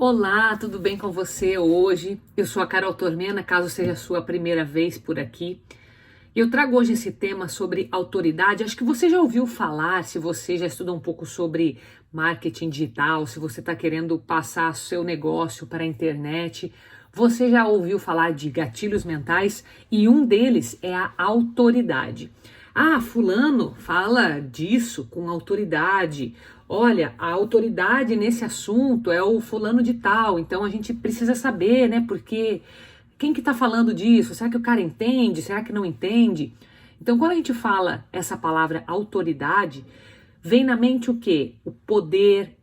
Olá, tudo bem com você hoje? Eu sou a Carol Tormena, caso seja a sua primeira vez por aqui. Eu trago hoje esse tema sobre autoridade. Acho que você já ouviu falar, se você já estudou um pouco sobre marketing digital, se você está querendo passar seu negócio para a internet, você já ouviu falar de gatilhos mentais e um deles é a autoridade. Ah, fulano fala disso com autoridade. Olha, a autoridade nesse assunto é o fulano de tal, então a gente precisa saber, né? Porque quem que tá falando disso? Será que o cara entende? Será que não entende? Então, quando a gente fala essa palavra autoridade, vem na mente o quê? O poder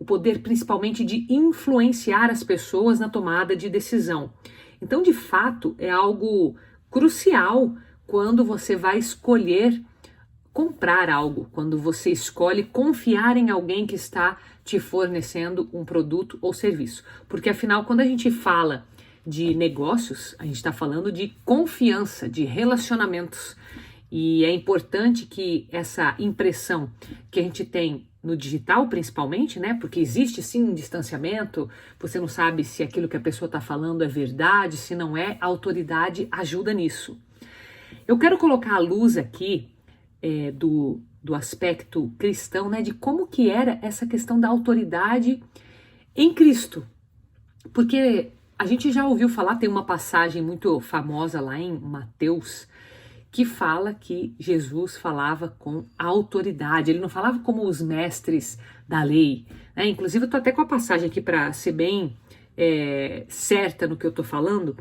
principalmente de influenciar as pessoas na tomada de decisão. Então, de fato, é algo crucial quando você vai escolher comprar algo, quando você escolhe confiar em alguém que está te fornecendo um produto ou serviço. Porque afinal, quando a gente fala de negócios, a gente está falando de confiança, de relacionamentos. E é importante que essa impressão que a gente tem no digital, principalmente, né? Porque existe sim um distanciamento, você não sabe se aquilo que a pessoa está falando é verdade, se não é, a autoridade ajuda nisso. Eu quero colocar a luz aqui do aspecto cristão, né, de como que era essa questão da autoridade em Cristo. Porque a gente já ouviu falar, tem uma passagem muito famosa lá em Mateus, que fala que Jesus falava com autoridade, ele não falava como os mestres da lei, né? Inclusive eu tô até com a passagem aqui para ser bem certa no que eu tô falando,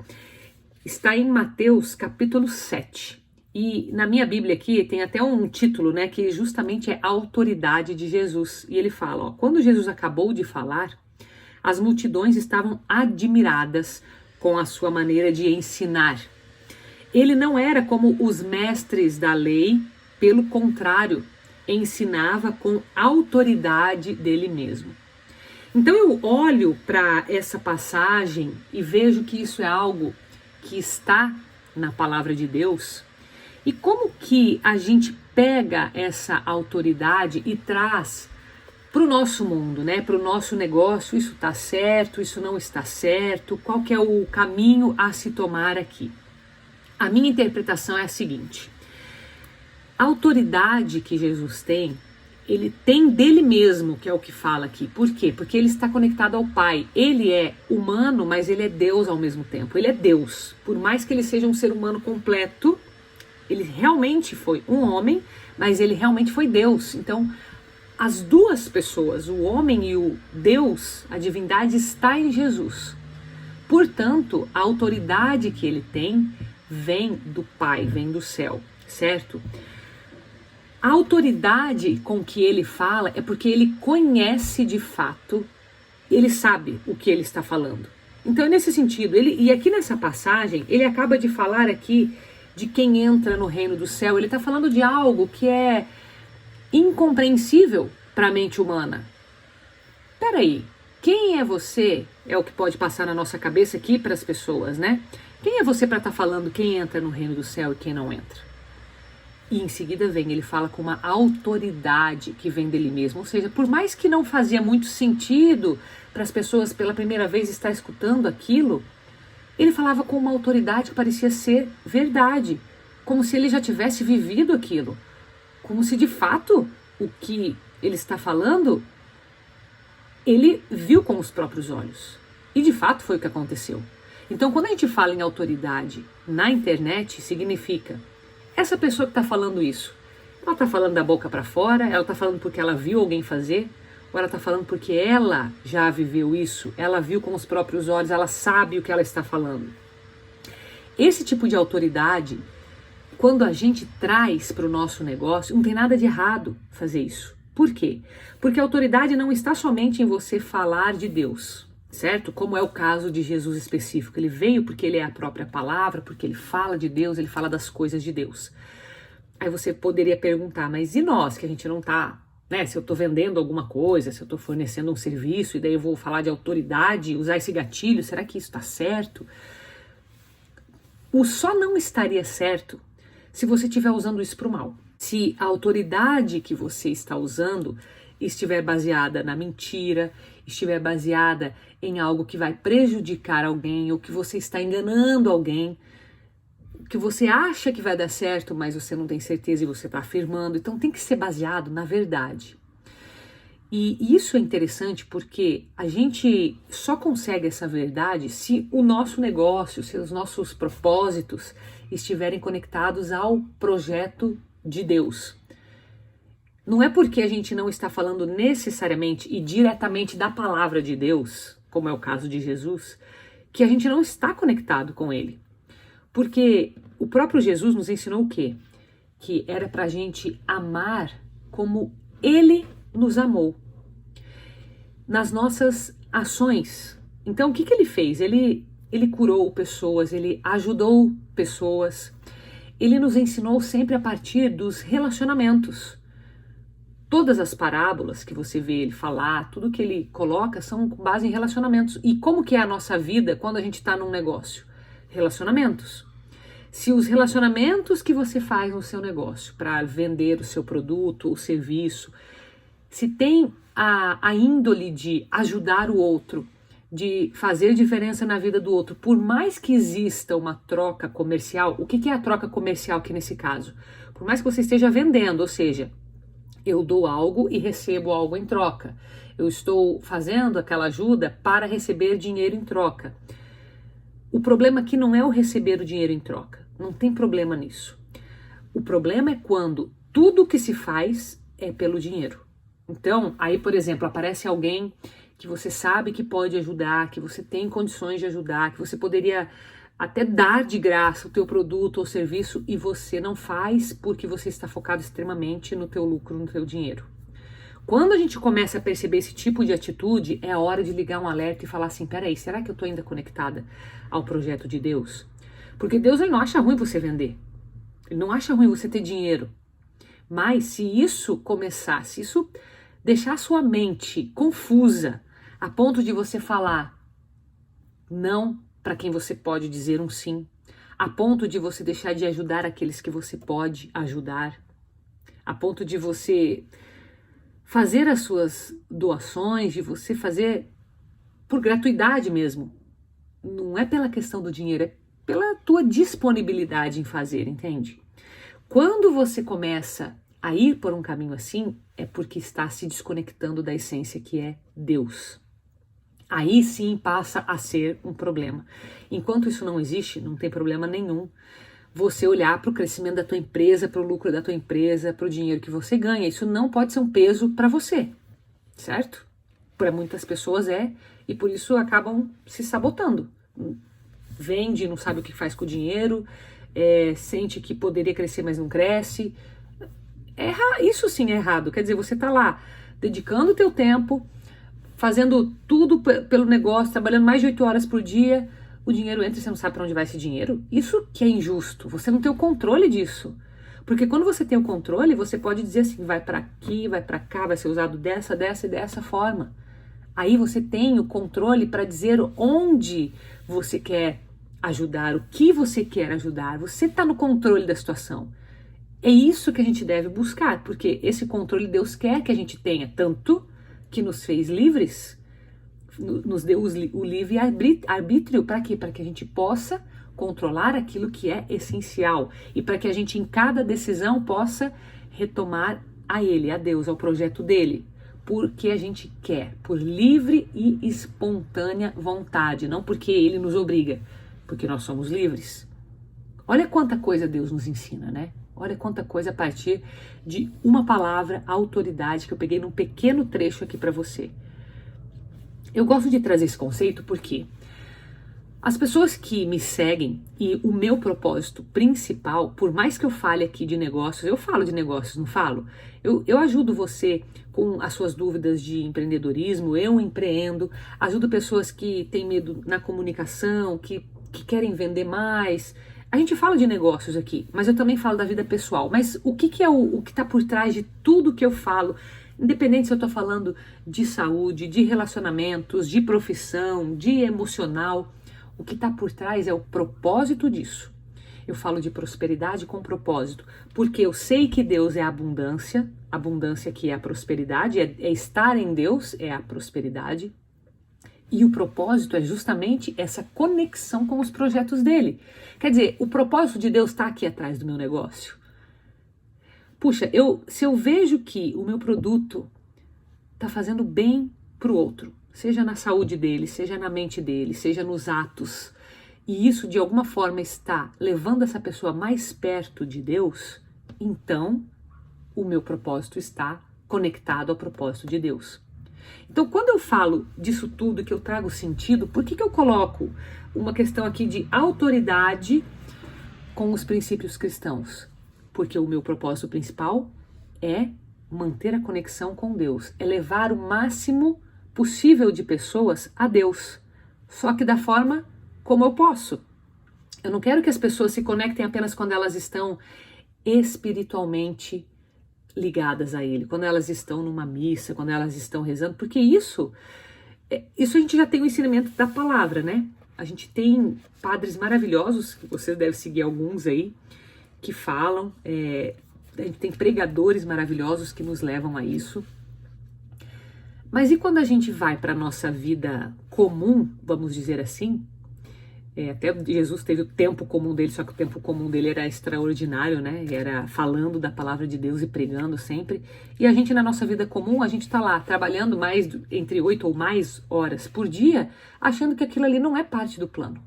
está em Mateus capítulo 7. E na minha Bíblia aqui tem até um título, né, que justamente é a autoridade de Jesus. E ele fala, ó, quando Jesus acabou de falar, as multidões estavam admiradas com a sua maneira de ensinar. Ele não era como os mestres da lei, pelo contrário, ensinava com autoridade dele mesmo. Então eu olho para essa passagem e vejo que isso é algo que está na palavra de Deus. E como que a gente pega essa autoridade e traz para o nosso mundo, né? Para o nosso negócio, isso está certo, isso não está certo, qual que é o caminho a se tomar aqui? A minha interpretação é a seguinte: a autoridade que Jesus tem, ele tem dele mesmo, que é o que fala aqui. Por quê? Porque ele está conectado ao Pai. Ele é humano, mas ele é Deus ao mesmo tempo. Ele é Deus. Por mais que ele seja um ser humano completo, ele realmente foi um homem, mas ele realmente foi Deus. Então, as duas pessoas, o homem e o Deus, a divindade está em Jesus. Portanto, a autoridade que ele tem vem do Pai, vem do céu, certo? A autoridade com que ele fala é porque ele conhece de fato, ele sabe o que ele está falando. Então, nesse sentido, e aqui nessa passagem, ele acaba de falar aqui de quem entra no reino do céu. Ele está falando de algo que é incompreensível para a mente humana. Peraí, quem é você? É o que pode passar na nossa cabeça aqui para as pessoas, né? Quem é você para estar falando quem entra no reino do céu e quem não entra? E em seguida ele fala com uma autoridade que vem dele mesmo. Ou seja, por mais que não fazia muito sentido para as pessoas pela primeira vez estar escutando aquilo, ele falava com uma autoridade que parecia ser verdade, como se ele já tivesse vivido aquilo, como se de fato o que ele está falando, ele viu com os próprios olhos. E de fato foi o que aconteceu. Então, quando a gente fala em autoridade na internet, significa essa pessoa que está falando isso, ela está falando da boca para fora, ela está falando porque ela viu alguém fazer, ou ela está falando porque ela já viveu isso, ela viu com os próprios olhos, ela sabe o que ela está falando. Esse tipo de autoridade, quando a gente traz para o nosso negócio, não tem nada de errado fazer isso. Por quê? Porque a autoridade não está somente em você falar de Deus, certo? Como é o caso de Jesus específico. Ele veio porque ele é a própria palavra, porque ele fala de Deus, ele fala das coisas de Deus. Aí você poderia perguntar, mas e nós, que a gente não está, né? Se eu estou vendendo alguma coisa, se eu estou fornecendo um serviço, e daí eu vou falar de autoridade, usar esse gatilho, será que isso está certo? O só não estaria certo se você estiver usando isso para o mal. Se a autoridade que você está usando estiver baseada na mentira, estiver baseada em algo que vai prejudicar alguém, ou que você está enganando alguém, que você acha que vai dar certo, mas você não tem certeza e você está afirmando. Então tem que ser baseado na verdade. E isso é interessante porque a gente só consegue essa verdade se o nosso negócio, se os nossos propósitos estiverem conectados ao projeto de Deus. Não é porque a gente não está falando necessariamente e diretamente da palavra de Deus, como é o caso de Jesus, que a gente não está conectado com Ele. Porque o próprio Jesus nos ensinou o quê? Que era para a gente amar como Ele nos amou. Nas nossas ações. Então, o que Ele fez? Ele curou pessoas, Ele ajudou pessoas. Ele nos ensinou sempre a partir dos relacionamentos. Todas as parábolas que você vê Ele falar, tudo que Ele coloca são com base em relacionamentos. E como que é a nossa vida quando a gente está num negócio? Relacionamentos. Se os relacionamentos que você faz no seu negócio para vender o seu produto ou serviço, se tem a índole de ajudar o outro, de fazer diferença na vida do outro, por mais que exista uma troca comercial, o que é a troca comercial aqui nesse caso? Por mais que você esteja vendendo, ou seja, eu dou algo e recebo algo em troca. Eu estou fazendo aquela ajuda para receber dinheiro em troca. O problema aqui não é o receber o dinheiro em troca. Não tem problema nisso. O problema é quando tudo que se faz é pelo dinheiro. Então, aí, por exemplo, aparece alguém que você sabe que pode ajudar, que você tem condições de ajudar, que você poderia até dar de graça o teu produto ou serviço e você não faz porque você está focado extremamente no teu lucro, no teu dinheiro. Quando a gente começa a perceber esse tipo de atitude, é a hora de ligar um alerta e falar assim, peraí, será que eu estou ainda conectada ao projeto de Deus? Porque Deus ele não acha ruim você vender, ele não acha ruim você ter dinheiro, mas se isso começar, se isso deixar a sua mente confusa a ponto de você falar não para quem você pode dizer um sim, a ponto de você deixar de ajudar aqueles que você pode ajudar, a ponto de você fazer as suas doações, de você fazer por gratuidade mesmo. Não é pela questão do dinheiro, é pela tua disponibilidade em fazer, entende? Quando você começa a ir por um caminho assim, é porque está se desconectando da essência que é Deus. Aí sim passa a ser um problema. Enquanto isso não existe, não tem problema nenhum você olhar para o crescimento da tua empresa, para o lucro da tua empresa, para o dinheiro que você ganha. Isso não pode ser um peso para você, certo? Para muitas pessoas é, e por isso acabam se sabotando. Vende, não sabe o que faz com o dinheiro, sente que poderia crescer, mas não cresce. Isso sim é errado. Quer dizer, você está lá dedicando o teu tempo, fazendo tudo pelo negócio, trabalhando mais de 8 horas por dia, o dinheiro entra e você não sabe para onde vai esse dinheiro. Isso que é injusto, você não tem o controle disso. Porque quando você tem o controle, você pode dizer assim, vai para aqui, vai para cá, vai ser usado dessa e dessa forma. Aí você tem o controle para dizer onde você quer ajudar, o que você quer ajudar. Você está no controle da situação. É isso que a gente deve buscar, porque esse controle Deus quer que a gente tenha, tanto que nos fez livres, nos deu o livre arbítrio, para quê? Para que a gente possa controlar aquilo que é essencial e para que a gente em cada decisão possa retomar a Ele, a Deus, ao projeto dele, porque a gente quer, por livre e espontânea vontade, não porque Ele nos obriga, porque nós somos livres. Olha quanta coisa Deus nos ensina, né? Olha quanta coisa a partir de uma palavra, autoridade, que eu peguei num pequeno trecho aqui para você. Eu gosto de trazer esse conceito porque as pessoas que me seguem e o meu propósito principal, por mais que eu fale aqui de negócios, eu falo de negócios, não falo? Eu ajudo você com as suas dúvidas de empreendedorismo, eu empreendo, ajudo pessoas que têm medo na comunicação, que querem vender mais. A gente fala de negócios aqui, mas eu também falo da vida pessoal. Mas o que é o que está por trás de tudo que eu falo? Independente se eu estou falando de saúde, de relacionamentos, de profissão, de emocional, o que está por trás é o propósito disso. Eu falo de prosperidade com propósito, porque eu sei que Deus é a abundância que é a prosperidade, é estar em Deus, é a prosperidade. E o propósito é justamente essa conexão com os projetos dele. Quer dizer, o propósito de Deus está aqui atrás do meu negócio. Puxa, se eu vejo que o meu produto está fazendo bem para o outro, seja na saúde dele, seja na mente dele, seja nos atos, e isso de alguma forma está levando essa pessoa mais perto de Deus, então o meu propósito está conectado ao propósito de Deus. Então, quando eu falo disso tudo, que eu trago sentido, por que eu coloco uma questão aqui de autoridade com os princípios cristãos? Porque o meu propósito principal é manter a conexão com Deus, é levar o máximo possível de pessoas a Deus, só que da forma como eu posso. Eu não quero que as pessoas se conectem apenas quando elas estão espiritualmente ligadas a Ele, quando elas estão numa missa, quando elas estão rezando, porque isso a gente já tem o ensinamento da palavra, né? A gente tem padres maravilhosos, que você deve seguir alguns aí, que falam, a gente tem pregadores maravilhosos que nos levam a isso. Mas e quando a gente vai para a nossa vida comum, vamos dizer assim, até Jesus teve o tempo comum dele, só que o tempo comum dele era extraordinário, né? Era falando da palavra de Deus e pregando sempre. E a gente na nossa vida comum, a gente está lá trabalhando entre 8 ou mais horas por dia, achando que aquilo ali não é parte do plano.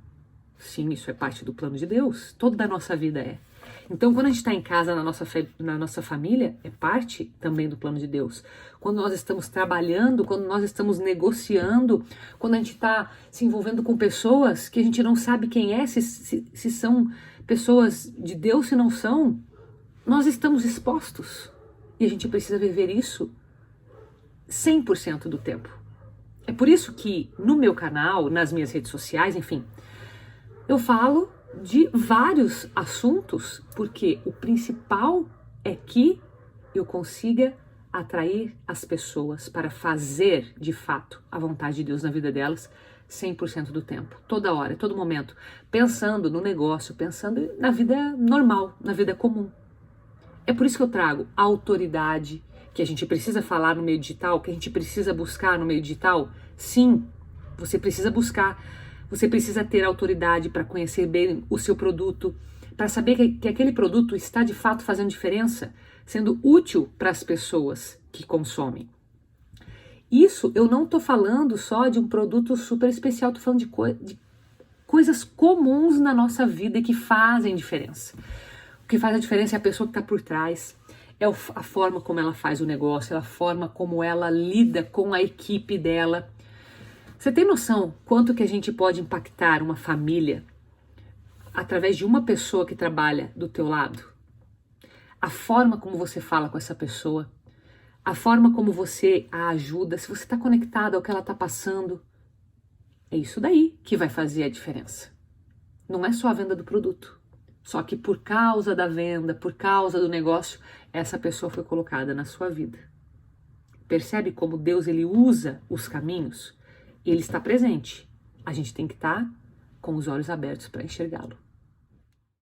Sim, isso é parte do plano de Deus. Toda a nossa vida é. Então, quando a gente está em casa, na nossa família, é parte também do plano de Deus. Quando nós estamos trabalhando, quando nós estamos negociando, quando a gente está se envolvendo com pessoas que a gente não sabe quem é, se são pessoas de Deus, se não são, nós estamos expostos. E a gente precisa viver isso 100% do tempo. É por isso que no meu canal, nas minhas redes sociais, enfim, eu falo de vários assuntos, porque o principal é que eu consiga atrair as pessoas para fazer, de fato, a vontade de Deus na vida delas 100% do tempo, toda hora, todo momento, pensando no negócio, pensando na vida normal, na vida comum. É por isso que eu trago a autoridade que a gente precisa falar no meio digital, que a gente precisa buscar no meio digital. Sim, você precisa buscar. Você precisa ter autoridade para conhecer bem o seu produto, para saber que aquele produto está de fato fazendo diferença, sendo útil para as pessoas que consomem. Isso eu não estou falando só de um produto super especial, estou falando de coisas comuns na nossa vida e que fazem diferença. O que faz a diferença é a pessoa que está por trás, é a forma como ela faz o negócio, é a forma como ela lida com a equipe dela. Você tem noção quanto que a gente pode impactar uma família através de uma pessoa que trabalha do teu lado? A forma como você fala com essa pessoa, a forma como você a ajuda, se você está conectado ao que ela está passando, é isso daí que vai fazer a diferença. Não é só a venda do produto. Só que por causa da venda, por causa do negócio, essa pessoa foi colocada na sua vida. Percebe como Deus ele usa os caminhos? Ele está presente. A gente tem que estar com os olhos abertos para enxergá-lo.